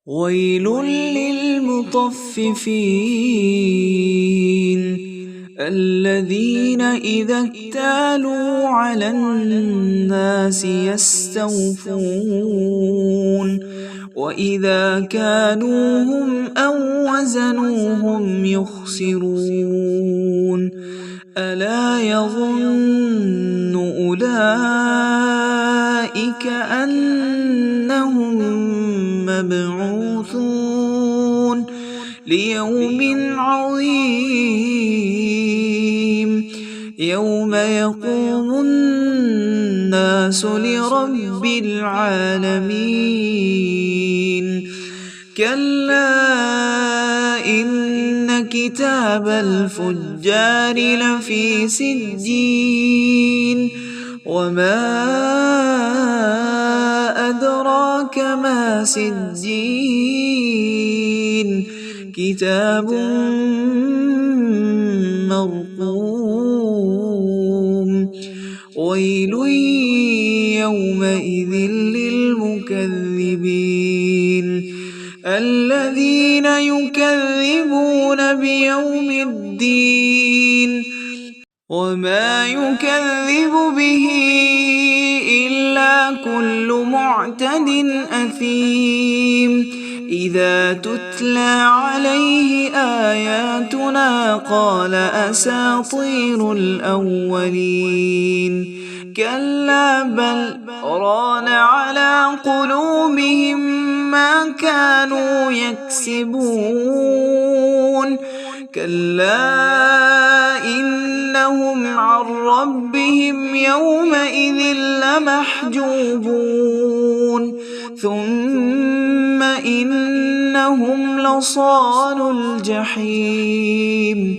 ويل للمطففين الذين إذا اكتالوا على الناس يستوفون وإذا كالوهم أو وزنوهم يخسرون ألا يظن أولئك أنهم مبعوثون ليوم عظيم يوم يقوم الناس لرب العالمين كلا إن كتاب الفجار لفي سجين وما أدراك ما سجين كتاب مرقوم ويل يومئذ للمكذبين الذين يكذبون بيوم الدين وما يكذب به إلا كل معتد أثيم إذا تتلى عليه آياتنا قال أساطير الأولين كلا بل ران على قلوبهم ما كانوا يكسبون كلا إنهم عن ربهم يومئذ لمحجوبون ثم إنهم لصالو الجحيم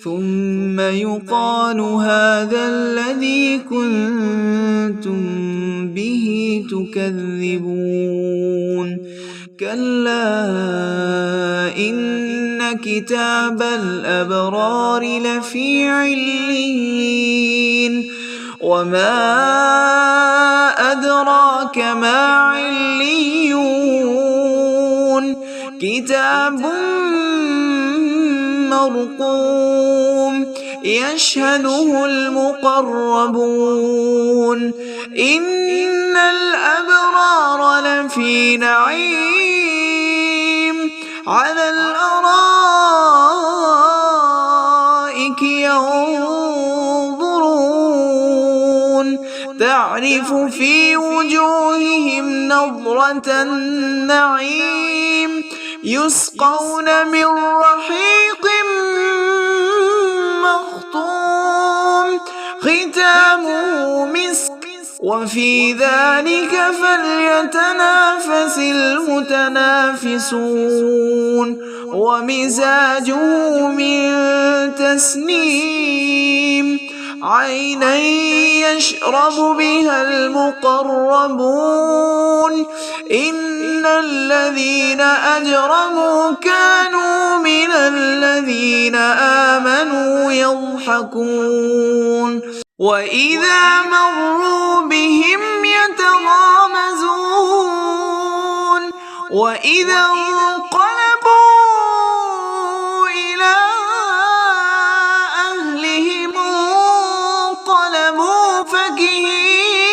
ثم يقال هذا الذي كنتم به تكذبون كلا إن كتاب الأبرار لفي عليين وما أدراك ما عليون كتاب مرقوم يشهده المقربون إن الأبرار لفي نعيم على الأرائك ينظرون تعرف في وجوههم نضرة النعيم يسقون من رحيق مختوم ختامه مسك وفي ذلك فليتنافس المتنافسون ومزاجه من تسنيم عينا يشرب بها المقربون إن الذين أجرموا كانوا من الذين آمنوا يضحكون وإذا مروا بهم يتغامزون وإذا انقلبوا إلى أهلهم انقلبوا فكهين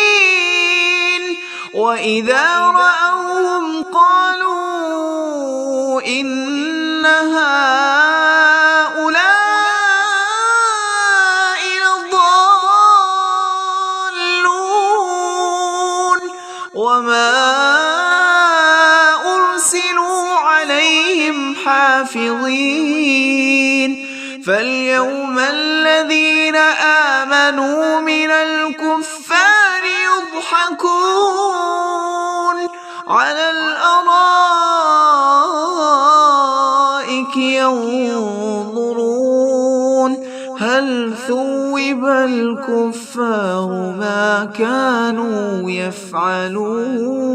وإذا رأوهم قالوا إن هؤلاء لضالون وما أرسلوا عليهم حافظين فاليوم الذين آمنوا من الكفار يضحكون على الأرائك ينظرون هل ثوب الكفار ما كانوا يفعلون